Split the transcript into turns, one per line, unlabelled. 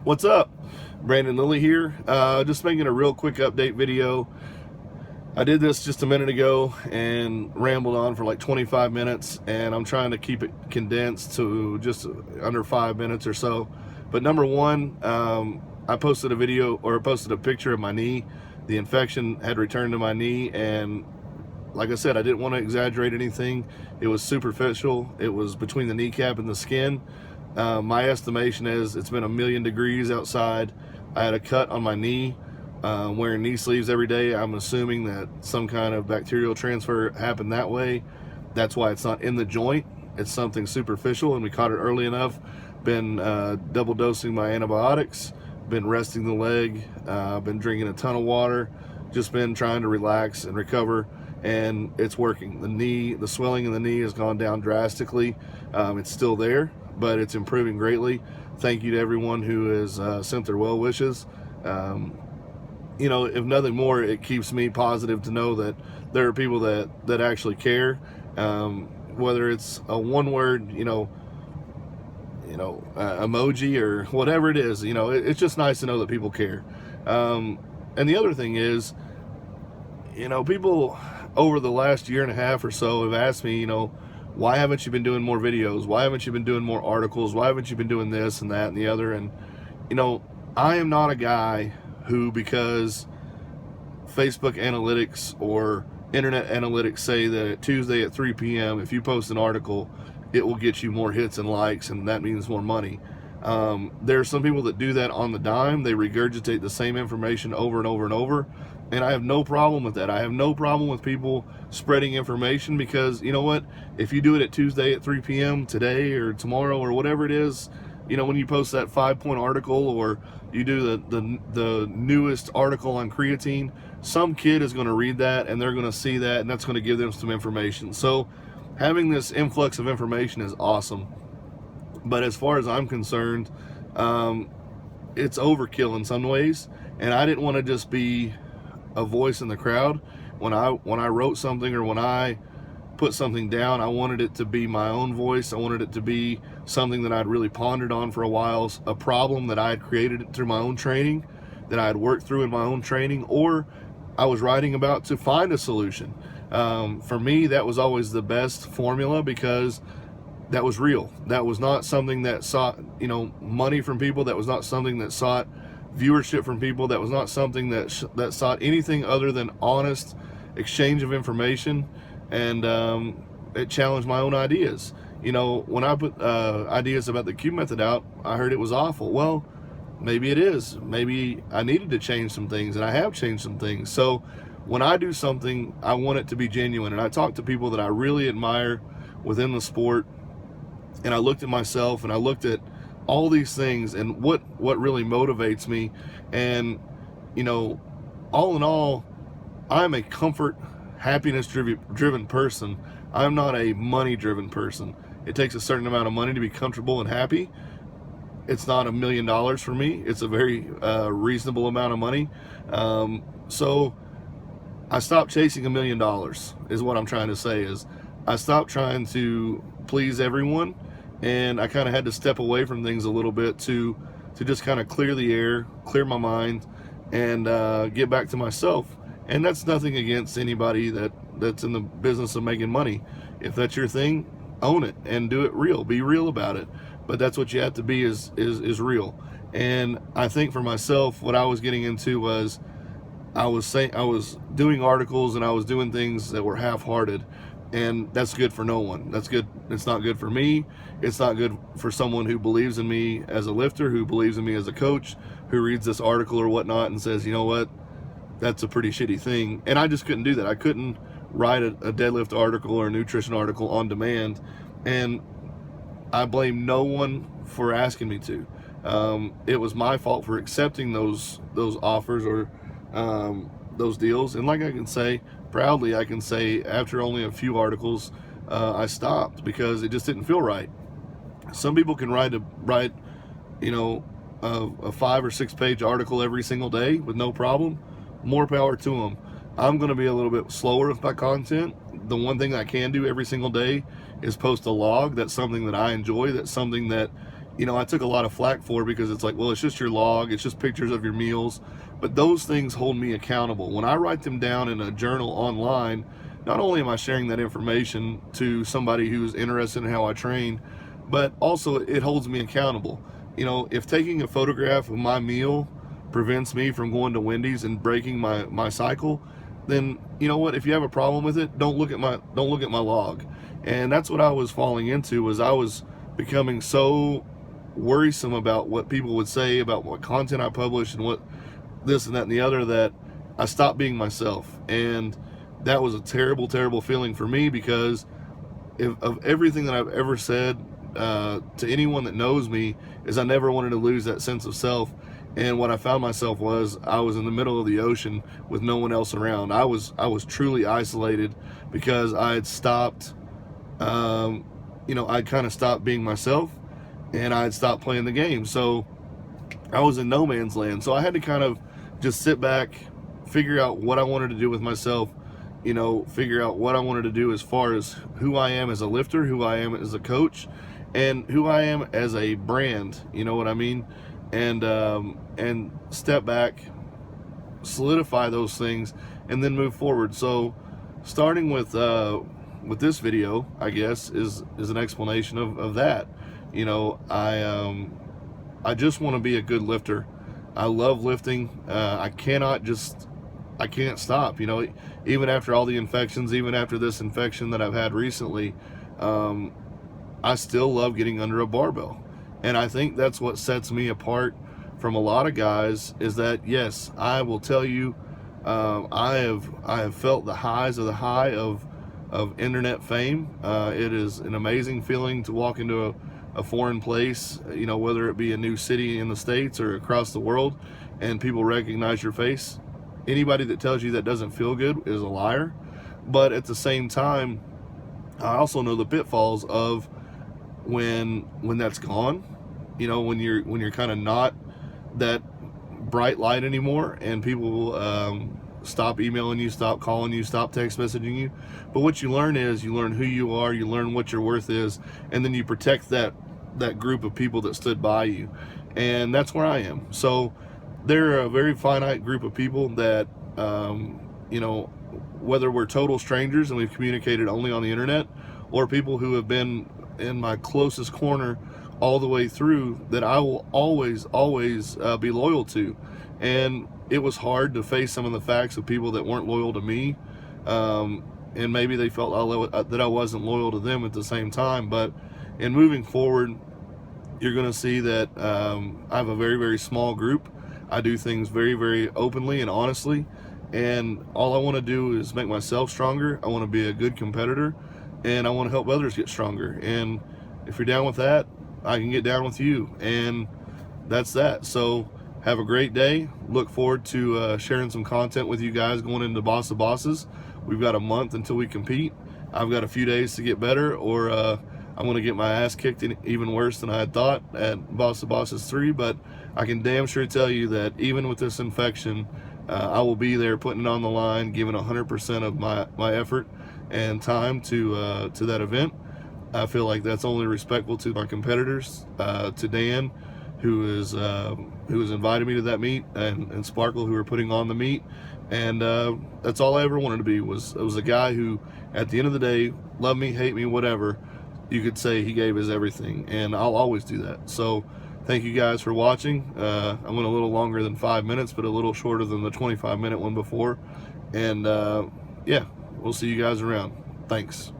What's up? Brandon Lilly here. Just making a real quick update video. I did this just a minute ago and rambled on for like 25 minutes, and I'm trying to keep it condensed to just under 5 minutes or so. But number one, I posted a picture of my knee. The infection had returned to my knee, and like I said, I didn't want to exaggerate anything. It was superficial. It was between the kneecap and the skin. My estimation is it's been 1,000,000 degrees outside. I had a cut on my knee. Wearing knee sleeves every day, I'm assuming that some kind of bacterial transfer happened that way. That's why it's not in the joint. It's something superficial, and we caught it early enough. Been double dosing my antibiotics, been resting the leg, been drinking a ton of water, just been trying to relax and recover, and it's working. The swelling in the knee has gone down drastically. It's still there, but it's improving greatly. Thank you to everyone who has sent their well wishes. If nothing more, it keeps me positive to know that there are people that actually care. Whether it's a one word, emoji or whatever it is, it's just nice to know that people care. And the other thing is, people over the last year and a half or so have asked me, why haven't you been doing more videos? Why haven't you been doing more articles? Why haven't you been doing this and that and the other? And, I am not a guy who, because Facebook analytics or internet analytics say that Tuesday at 3 p.m., if you post an article, it will get you more hits and likes, and that means more money. There are some people that do that on the dime. They regurgitate the same information over and over and over, and I have no problem with that. I have no problem with people spreading information, because you know what? If you do it at Tuesday at 3 p.m. today or tomorrow or whatever it is, when you post that 5-point article, or you do the newest article on creatine, some kid is going to read that, and they're going to see that, and that's going to give them some information. So having this influx of information is awesome. But as far as I'm concerned, it's overkill in some ways, and I didn't want to just be a voice in the crowd. When I wrote something, or when I put something down, I wanted it to be my own voice. I wanted it to be something that I'd really pondered on for a while, a problem that I had created through my own training, that I had worked through in my own training, or I was writing about to find a solution. For me, that was always the best formula, because that was real. That was not something that sought, money from people. That was not something that sought viewership from people. That was not something that sought anything other than honest exchange of information. And it challenged my own ideas. When I put ideas about the Q method out, I heard it was awful. Well, maybe it is. Maybe I needed to change some things, and I have changed some things. So when I do something, I want it to be genuine. And I talk to people that I really admire within the sport, and I looked at myself, and I looked at all these things, and what really motivates me. And all in all, I'm a comfort, happiness driven person. I'm not a money driven person. It takes a certain amount of money to be comfortable and happy. It's not $1,000,000 for me. It's a very reasonable amount of money. So I stopped chasing $1,000,000, is what I'm trying to say. Is I stopped trying to please everyone, and I kind of had to step away from things a little bit to just kind of clear the air, clear my mind, and get back to myself. And that's nothing against anybody that's in the business of making money. If that's your thing, own it and do it real. Be real about it. But that's what you have to be, is real. And I think for myself, what I was getting into was, I was doing articles, and I was doing things that were half-hearted, and that's good for no one. That's good. It's not good for me. It's not good for someone who believes in me as a lifter, who believes in me as a coach, who reads this article or whatnot and says, you know what, that's a pretty shitty thing. And I just couldn't do that. I couldn't write a deadlift article or a nutrition article on demand, and I blame no one for asking me to. It was my fault for accepting those offers, or those deals. And like I can say proudly, after only a few articles, I stopped, because it just didn't feel right. Some people can write a 5 or 6 page article every single day with no problem. More power to them. I'm going to be a little bit slower with my content. The one thing I can do every single day is post a log. That's something that I enjoy. That's something that, I took a lot of flack for, because it's like, well, it's just your log, it's just pictures of your meals. But those things hold me accountable. When I write them down in a journal online, not only am I sharing that information to somebody who's interested in how I train, but also it holds me accountable. If taking a photograph of my meal prevents me from going to Wendy's and breaking my cycle, then you know what? If you have a problem with it, don't look at my log. And that's what I was falling into, was I was becoming so worrisome about what people would say about what content I published and what this and that and the other, that I stopped being myself. And that was a terrible, terrible feeling for me, because of everything that I've ever said to anyone that knows me, is I never wanted to lose that sense of self. And what I found myself was, I was in the middle of the ocean with no one else around. I was truly isolated, because I had stopped, I'd kind of stopped being myself, and I had stopped playing the game. So I was in no man's land. So I had to kind of just sit back, figure out what I wanted to do with myself, figure out what I wanted to do as far as who I am as a lifter, who I am as a coach, and who I am as a brand, you know what I mean? And step back, solidify those things, and then move forward. So starting with this video, I guess, is an explanation of that. I just want to be a good lifter. I love lifting. I can't stop. Even after all the infections, even after this infection that I've had recently, I still love getting under a barbell. And I think that's what sets me apart from a lot of guys, is that, yes, I will tell you, I have felt the highs of the high of internet fame. It is an amazing feeling to walk into a foreign place, whether it be a new city in the States or across the world, and people recognize your face. Anybody that tells you that doesn't feel good is a liar. But at the same time, I also know the pitfalls of when that's gone. When you're kind of not that bright light anymore, and people stop emailing you, stop calling you, stop text messaging you. But what you learn is, you learn who you are, you learn what your worth is, and then you protect that group of people that stood by you. And that's where I am. So they're a very finite group of people that, whether we're total strangers and we've communicated only on the internet, or people who have been in my closest corner all the way through, that I will always be loyal to. And it was hard to face some of the facts of people that weren't loyal to me, and maybe they felt that I wasn't loyal to them at the same time. But in moving forward, you're going to see that I have a very, very small group. I do things very, very openly and honestly, and all I want to do is make myself stronger. I want to be a good competitor, and I want to help others get stronger. And if you're down with that, I can get down with you, and that's that. So have a great day. Look forward to sharing some content with you guys going into Boss of Bosses. We've got a month until we compete. I've got a few days to get better, or I'm going to get my ass kicked even worse than I had thought at Boss of Bosses 3. But I can damn sure tell you that even with this infection, I will be there putting it on the line, giving 100% of my effort and time to that event. I feel like that's only respectful to my competitors, to Dan, who is invited me to that meet, and Sparkle, who are putting on the meet. And that's all I ever wanted to be, was a guy who, at the end of the day, love me, hate me, whatever, you could say he gave his everything, and I'll always do that. So thank you guys for watching. I went a little longer than 5 minutes, but a little shorter than the 25-minute one before. And yeah, we'll see you guys around. Thanks.